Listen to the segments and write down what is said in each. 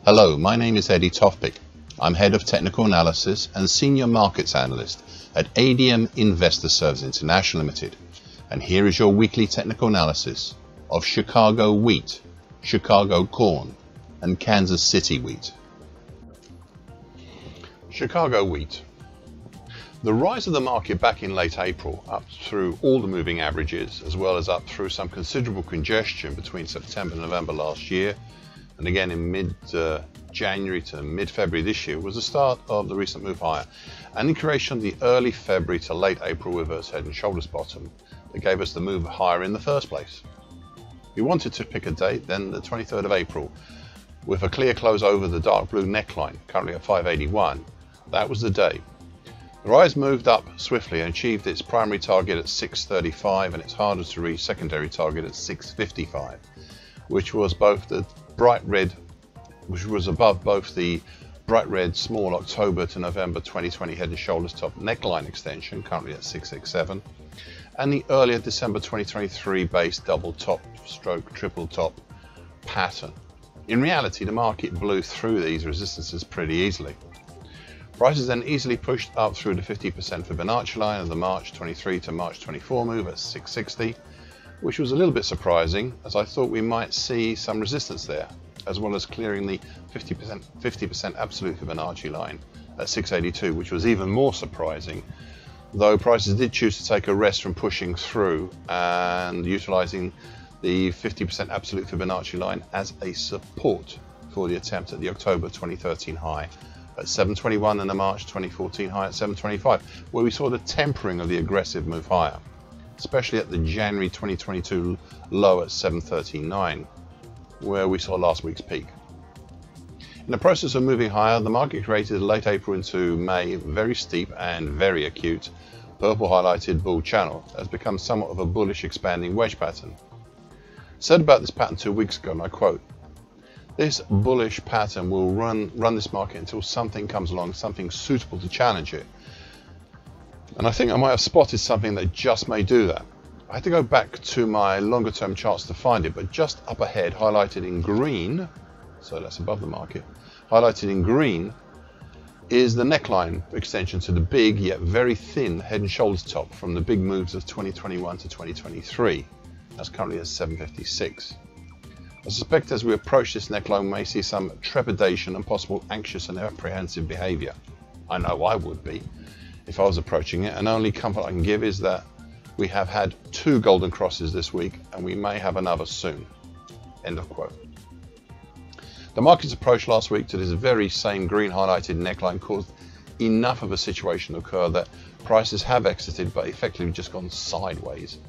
Hello, my name is Eddie Tofpick. I'm Head of Technical Analysis and Senior Markets Analyst at ADM Investor Services International Limited. And here is your weekly technical analysis of Chicago wheat, Chicago corn, and Kansas City wheat. Chicago wheat. The rise of the market back in late April, up through all the moving averages, as well as up through some considerable congestion between September and November last year, and again in mid-January to mid-February this year, was the start of the recent move higher, and the creation of the early February to late April reverse head and shoulders bottom that gave us the move higher in the first place. We wanted to pick a date, then the 23rd of April, with a clear close over the dark blue neckline, currently at 581. That was the day. The rise moved up swiftly and achieved its primary target at 635 and its hardest to reach secondary target at 655, which was above the bright red small October to November 2020 head and shoulders top neckline extension, currently at 667, and the earlier December 2023 base double top stroke triple top pattern. In reality, the market blew through these resistances pretty easily. Prices then easily pushed up through the 50% Fibonacci line of the March 23 to March 24 move at 660, which was a little bit surprising, as I thought we might see some resistance there, as well as clearing the 50% absolute Fibonacci line at 682, which was even more surprising, though prices did choose to take a rest from pushing through and utilizing the 50% absolute Fibonacci line as a support for the attempt at the October 2013 high at 721 and the March 2014 high at 725, where we saw the tempering of the aggressive move higher, especially at the January 2022 low at 739, where we saw last week's peak. In the process of moving higher, the market created late April into May very steep and very acute purple highlighted bull channel that has become somewhat of a bullish expanding wedge pattern. Said about this pattern 2 weeks ago, and I quote, "This bullish pattern will run this market until something comes along, something suitable to challenge it." And I think I might have spotted something that just may do that. I had to go back to my longer term charts to find it, but just up ahead, highlighted in green, so that's above the market, highlighted in green is the neckline extension to the big yet very thin head and shoulders top from the big moves of 2021 to 2023. That's currently at 756. I suspect as we approach this neckline, we may see some trepidation and possible anxious and apprehensive behavior. I know I would be if I was approaching it, and only comfort I can give is that we have had 2 golden crosses this week and we may have another soon. End of quote. The market's approach last week to this very same green highlighted neckline caused enough of a situation to occur that prices have exited but effectively just gone sideways.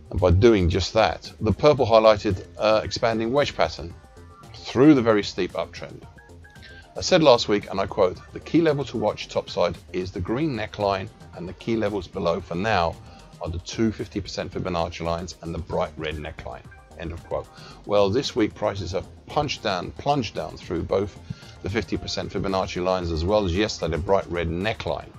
And by doing just that, the purple highlighted expanding wedge pattern through the very steep uptrend. I said last week, and I quote, "The key level to watch topside is the green neckline, and the key levels below for now are the 250% Fibonacci lines and the bright red neckline." End of quote. Well, this week prices have plunged down through both the 50% Fibonacci lines as well as yesterday the bright red neckline.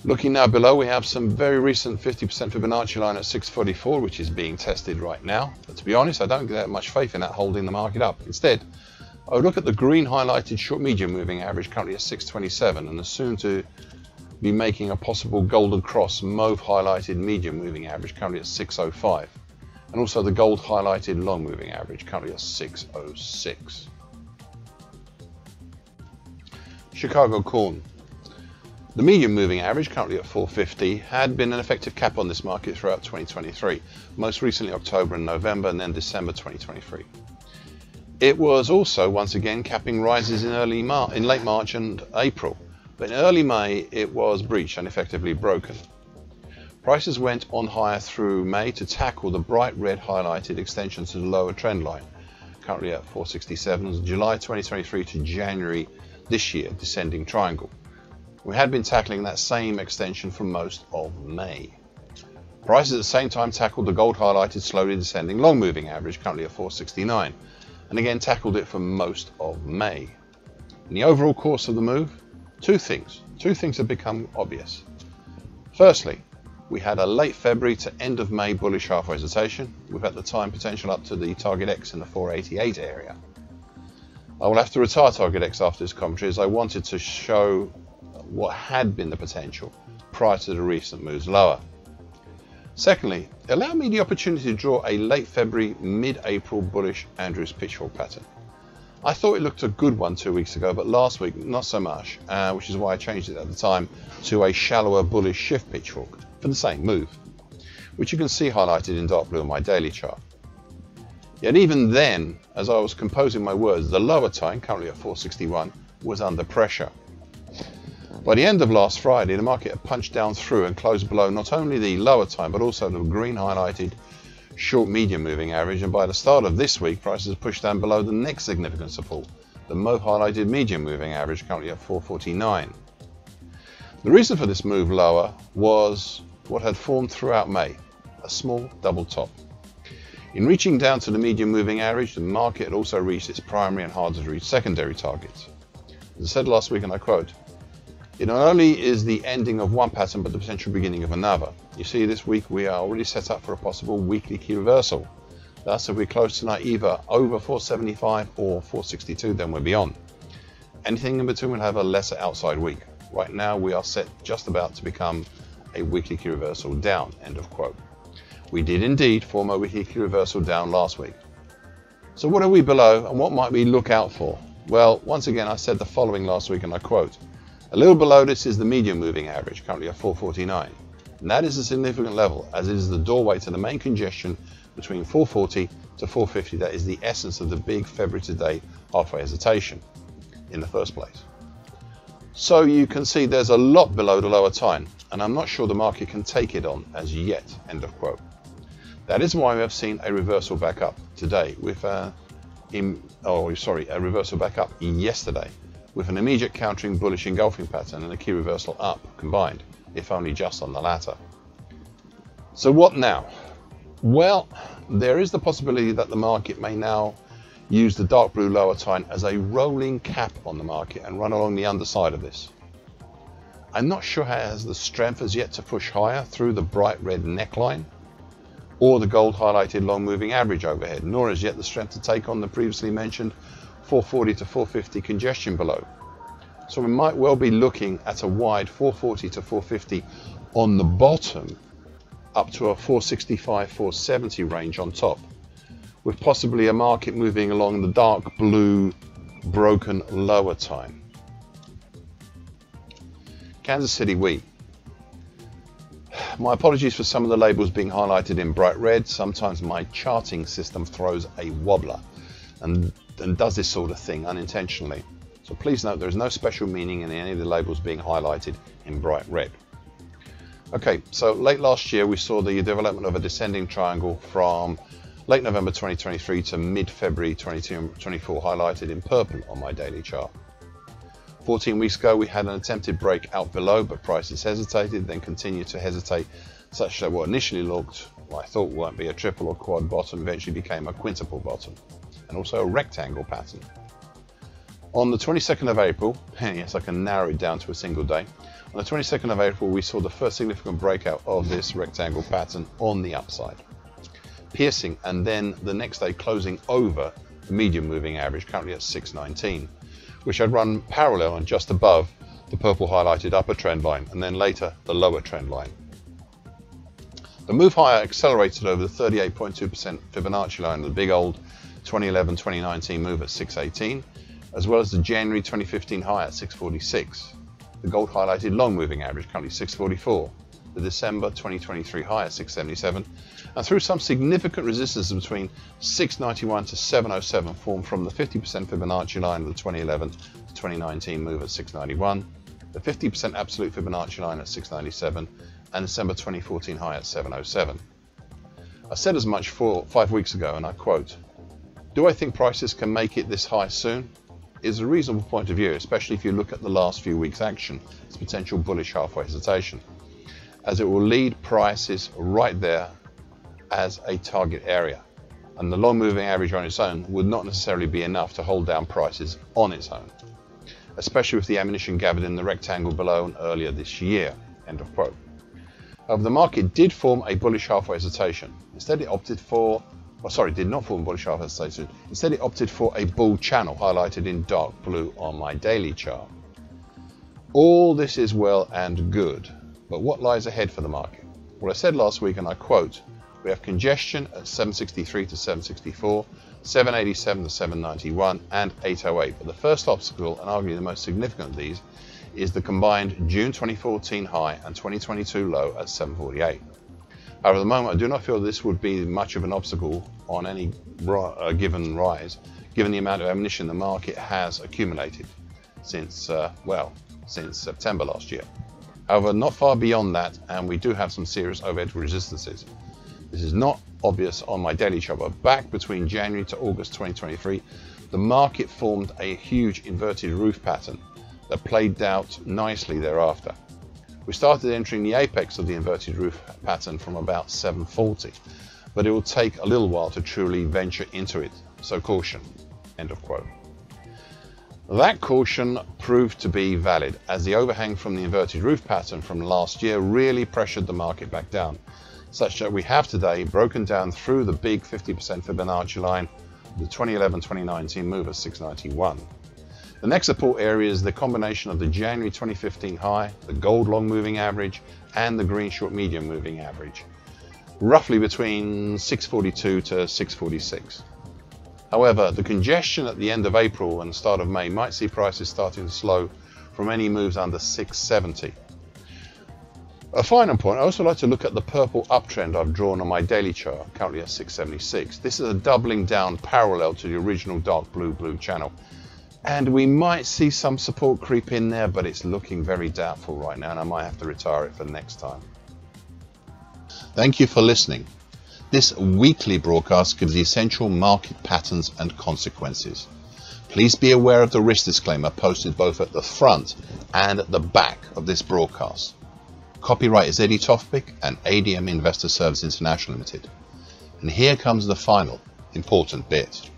Looking now below, we have some very recent 50% Fibonacci line at 644, which is being tested right now. But to be honest, I don't get that much faith in that holding the market up. Instead, I would look at the green highlighted short medium moving average currently at 627 and the soon to be making a possible golden cross mauve highlighted medium moving average currently at 605, and also the gold highlighted long moving average currently at 606. Chicago corn. The medium moving average, currently at 450, had been an effective cap on this market throughout 2023, most recently October and November, and then December 2023. It was also once again capping rises in late March and April, but in early May it was breached and effectively broken. Prices went on higher through May to tackle the bright red highlighted extension to the lower trend line, currently at 467, July 2023 to January this year, descending triangle. We had been tackling that same extension for most of May. Prices at the same time tackled the gold highlighted slowly descending long moving average, currently at 469, and again tackled it for most of May. In the overall course of the move, two things have become obvious. Firstly, we had a late February to end of May bullish halfway hesitation, with at the time potential up to the target X in the 488 area. I will have to retire Target X after this commentary, as I wanted to show what had been the potential prior to the recent moves lower. Secondly, allow me the opportunity to draw a late February, mid-April bullish Andrews pitchfork pattern. I thought it looked a good one 2 weeks ago, but last week not so much, which is why I changed it at the time to a shallower bullish shift pitchfork for the same move, which you can see highlighted in dark blue on my daily chart. Yet even then, as I was composing my words, the lower time, currently at 461, was under pressure. By the end of last Friday, the market had punched down through and closed below not only the lower time, but also the green highlighted short medium moving average, and by the start of this week, prices have pushed down below the next significant support, the mauve highlighted medium moving average, currently at 449. The reason for this move lower was what had formed throughout May, a small double top. In reaching down to the medium moving average, the market had also reached its primary and hard to reach secondary targets. As I said last week, and I quote, "It not only is the ending of one pattern, but the potential beginning of another. You see, this week we are already set up for a possible weekly key reversal. Thus, if we close tonight either over 475 or 462, then we're beyond. Anything in between will have a lesser outside week. Right now, we are set just about to become a weekly key reversal down," end of quote. We did indeed form a weekly key reversal down last week. So what are we below, and what might we look out for? Well, once again, I said the following last week, and I quote, "A little below this is the medium moving average, currently at 449. And that is a significant level, as it is the doorway to the main congestion between 440 to 450. That is the essence of the big February to date halfway hesitation in the first place. So you can see there's a lot below the lower time, and I'm not sure the market can take it on as yet," end of quote. That is why we have seen a reversal back up today with a reversal back up yesterday with an immediate countering bullish engulfing pattern and a key reversal up combined, if only just on the latter. So what now? Well, there is the possibility that the market may now use the dark blue lower time as a rolling cap on the market and run along the underside of this. I'm not sure how it has the strength as yet to push higher through the bright red neckline or the gold highlighted long moving average overhead, nor as yet the strength to take on the previously mentioned 440 to 450 congestion below. So we might well be looking at a wide 440 to 450 on the bottom, up to a 465, 470 range on top, with possibly a market moving along the dark blue broken lower time. Kansas City wheat. My apologies for some of the labels being highlighted in bright red. Sometimes my charting system throws a wobbler and does this sort of thing unintentionally. So please note there is no special meaning in any of the labels being highlighted in bright red. Okay, so late last year we saw the development of a descending triangle from late November 2023 to mid-February 2024, highlighted in purple on my daily chart. 14 weeks ago we had an attempted break out below, but prices hesitated, then continued to hesitate, such that what initially looked, what I thought won't be a triple or quad bottom, eventually became a quintuple bottom, and also a rectangle pattern. On the 22nd of April, yes, I can narrow it down to a single day. On the 22nd of April, we saw the first significant breakout of this rectangle pattern on the upside, piercing and then the next day closing over the medium moving average, currently at 619, which had run parallel and just above the purple highlighted upper trend line, and then later the lower trend line. The move higher accelerated over the 38.2% Fibonacci line of the big old 2011-2019 move at 618, as well as the January 2015 high at 646, the gold highlighted long moving average, currently 644, the December 2023 high at 677, and through some significant resistance between 691 to 707 formed from the 50% Fibonacci line of the 2011 to 2019 move at 691, the 50% absolute Fibonacci line at 697, and December 2014 high at 707. I said as much 5 weeks ago, and I quote, "Do I think prices can make it this high soon? Is a reasonable point of view, especially if you look at the last few weeks' action, its potential bullish halfway hesitation, as it will lead prices right there as a target area, and the long moving average on its own would not necessarily be enough to hold down prices on its own, especially with the ammunition gathered in the rectangle below and earlier this year," end of quote. However, the market did form a bullish halfway hesitation. Instead, it opted for did not form a bullish half as stated. Instead, it opted for a bull channel highlighted in dark blue on my daily chart. All this is well and good, but what lies ahead for the market? Well, I said last week, and I quote, we have congestion at 763 to 764, 787 to 791, and 808. But the first obstacle, and arguably the most significant of these, is the combined June 2014 high and 2022 low at 748. However, at the moment, I do not feel this would be much of an obstacle on any given rise, given the amount of ammunition the market has accumulated since September last year. However, not far beyond that, and we do have some serious overhead resistances. This is not obvious on my daily chart, but back between January to August 2023, the market formed a huge inverted roof pattern that played out nicely thereafter. We started entering the apex of the inverted roof pattern from about 740, but it will take a little while to truly venture into it, so caution. End of quote. That caution proved to be valid, as the overhang from the inverted roof pattern from last year really pressured the market back down, such that we have today broken down through the big 50% Fibonacci line, the 2011-2019 move at 691. The next support area is the combination of the January 2015 high, the gold long moving average, and the green short medium moving average, roughly between 642 to 646. However, the congestion at the end of April and the start of May might see prices starting to slow from any moves under 670. A final point, I also like to look at the purple uptrend I've drawn on my daily chart, currently at 676. This is a doubling down parallel to the original dark blue channel. And we might see some support creep in there, but it's looking very doubtful right now, and I might have to retire it for next time. Thank you for listening. This weekly broadcast gives the essential market patterns and consequences. Please be aware of the risk disclaimer posted both at the front and at the back of this broadcast. Copyright is Eddie Tofpick and ADM Investor Service International Limited. And here comes the final important bit.